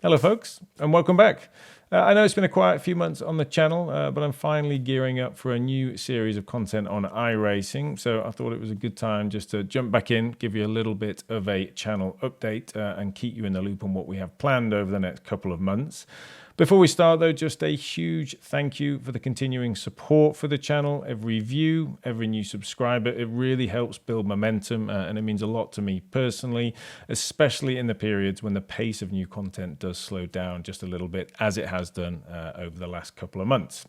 Hello folks, and welcome back. I know it's been a quiet few months on the channel, but I'm finally gearing up for a new series of content on iRacing, so I thought it was a good time just to jump back in, give you a little bit of a channel update, and keep you in the loop on what we have planned over the next couple of months. Before we start though, just a huge thank you for the continuing support for the channel. Every view, every new subscriber, it really helps build momentum and it means a lot to me personally, especially in the periods when the pace of new content does slow down just a little bit, as it has done over the last couple of months.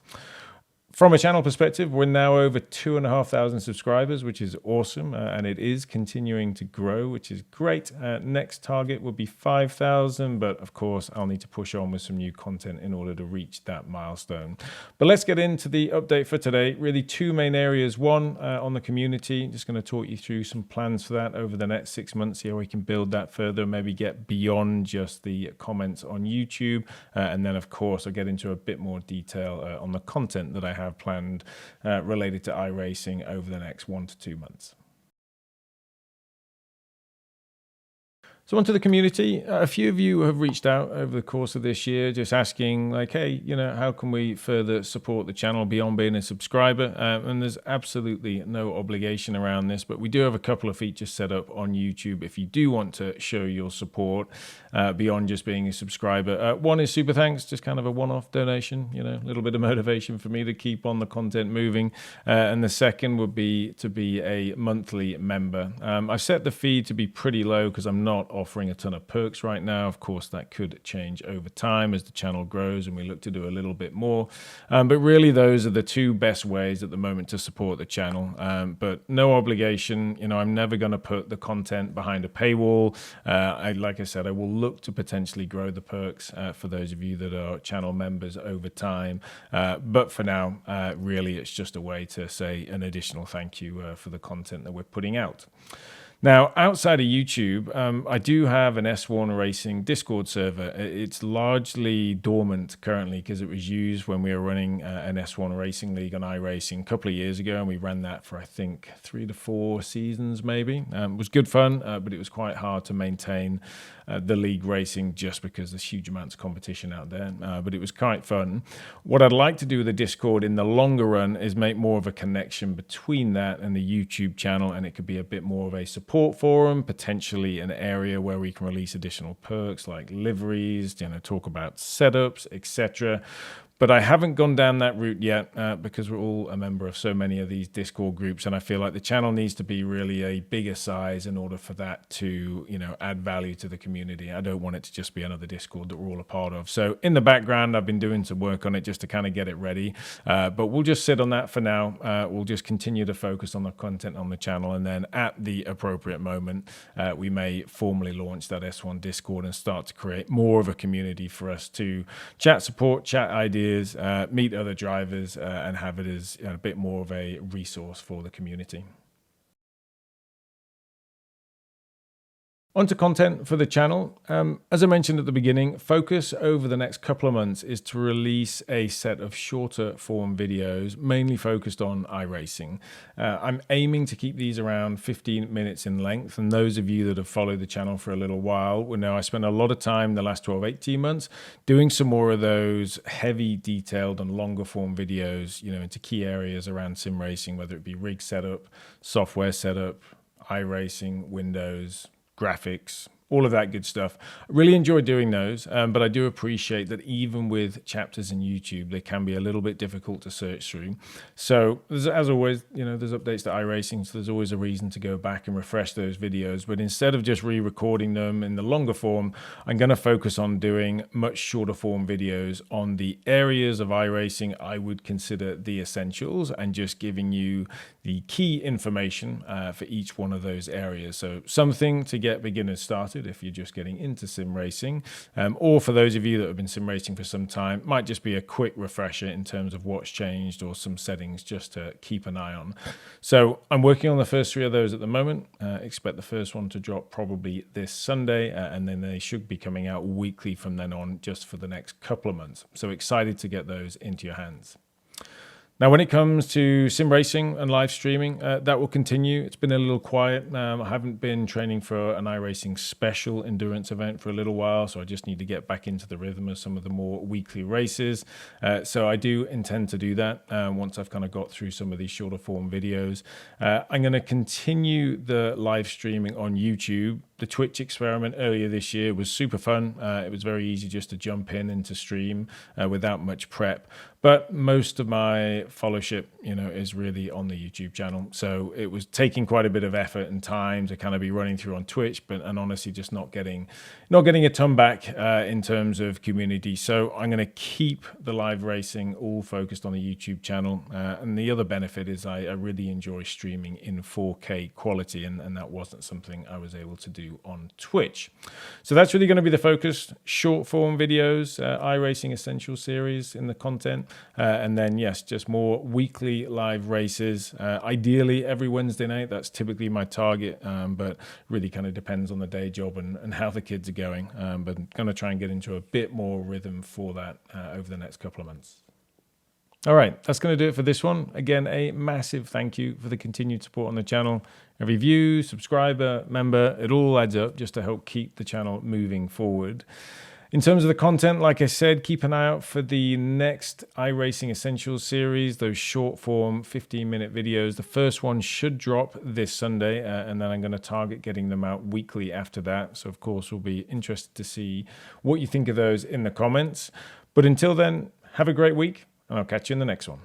From a channel perspective, we're now over 2,500 subscribers, which is awesome, and it is continuing to grow, which is great. Next target would be 5,000, but of course, I'll need to push on with some new content in order to reach that milestone. But let's get into the update for today. Really two main areas. One, on the community, just going to talk you through some plans for that over the next 6 months, see how we can build that further, maybe get beyond just the comments on YouTube. And then, of course, I'll get into a bit more detail on the content that I have planned related to iRacing over the next 1 to 2 months. So onto the community, a few of you have reached out over the course of this year just asking like, hey, how can we further support the channel beyond being a subscriber? And there's absolutely no obligation around this, but we do have a couple of features set up on YouTube if you do want to show your support beyond just being a subscriber. One is super thanks, just kind of a one-off donation, a little bit of motivation for me to keep on the content moving. And the second would be to be a monthly member. I've set the fee to be pretty low because I'm not offering a ton of perks right now. Of course, that could change over time as the channel grows and we look to do a little bit more. But really, those are the two best ways at the moment to support the channel. But no obligation. I'm never going to put the content behind a paywall. Like I said, I will look to potentially grow the perks for those of you that are channel members over time. But for now, really, it's just a way to say an additional thank you for the content that we're putting out. Now, outside of YouTube, I do have an S1 Racing Discord server. It's largely dormant currently because it was used when we were running an S1 Racing League on iRacing a couple of years ago, and we ran that for, I think, 3 to 4 seasons maybe. It was good fun, but it was quite hard to maintain the league racing just because there's huge amounts of competition out there, but it was quite fun. What I'd like to do with the Discord in the longer run is make more of a connection between that and the YouTube channel, and it could be a bit more of a support forum, potentially an area where we can release additional perks like liveries, talk about setups, etc. But I haven't gone down that route yet because we're all a member of so many of these Discord groups, and I feel like the channel needs to be really a bigger size in order for that to, add value to the community. I don't want it to just be another Discord that we're all a part of. So in the background, I've been doing some work on it just to kind of get it ready. But we'll just sit on that for now. We'll just continue to focus on the content on the channel, and then at the appropriate moment, we may formally launch that S1 Discord and start to create more of a community for us to chat support, chat ideas, meet other drivers, and have it as a bit more of a resource for the community. Onto content for the channel. As I mentioned at the beginning, focus over the next couple of months is to release a set of shorter form videos, mainly focused on iRacing. I'm aiming to keep these around 15 minutes in length, and those of you that have followed the channel for a little while will know I spent a lot of time the last 12, 18 months doing some more of those heavy, detailed and longer form videos, into key areas around sim racing, whether it be rig setup, software setup, iRacing, Windows, graphics, all of that good stuff. I really enjoy doing those, but I do appreciate that even with chapters in YouTube, they can be a little bit difficult to search through. So as always, there's updates to iRacing, so there's always a reason to go back and refresh those videos. But instead of just re-recording them in the longer form, I'm going to focus on doing much shorter form videos on the areas of iRacing I would consider the essentials, and just giving you the key information for each one of those areas. So something to get beginners started if you're just getting into sim racing, or for those of you that have been sim racing for some time, might just be a quick refresher in terms of what's changed or some settings just to keep an eye on. So I'm working on the first 3 of those at the moment. Expect the first one to drop probably this Sunday, and then they should be coming out weekly from then on, just for the next couple of months. So excited to get those into your hands. Now, when it comes to sim racing and live streaming, that will continue. It's been a little quiet. I haven't been training for an iRacing special endurance event for a little while, so I just need to get back into the rhythm of some of the more weekly races. So I do intend to do that once I've kind of got through some of these shorter form videos. I'm going to continue the live streaming on YouTube. The Twitch experiment earlier this year was super fun. It was very easy just to jump in and to stream without much prep. But most of my followership, is really on the YouTube channel. So it was taking quite a bit of effort and time to kind of be running through on Twitch, and honestly just not getting a ton back in terms of community. So I'm going to keep the live racing all focused on the YouTube channel. And the other benefit is I really enjoy streaming in 4K quality, and that wasn't something I was able to do on Twitch. So that's really going to be the focus: short form videos, iRacing Essential series in the content. And then, yes, just more weekly live races, ideally every Wednesday night. That's typically my target, but really kind of depends on the day job and how the kids are going. But I'm going to try and get into a bit more rhythm for that over the next couple of months. All right, that's going to do it for this one. Again, a massive thank you for the continued support on the channel. Every view, subscriber, member, it all adds up just to help keep the channel moving forward. In terms of the content, like I said, keep an eye out for the next iRacing Essentials series, those short form 15-minute videos. The first one should drop this Sunday, and then I'm going to target getting them out weekly after that. So, of course, we'll be interested to see what you think of those in the comments. But until then, have a great week, and I'll catch you in the next one.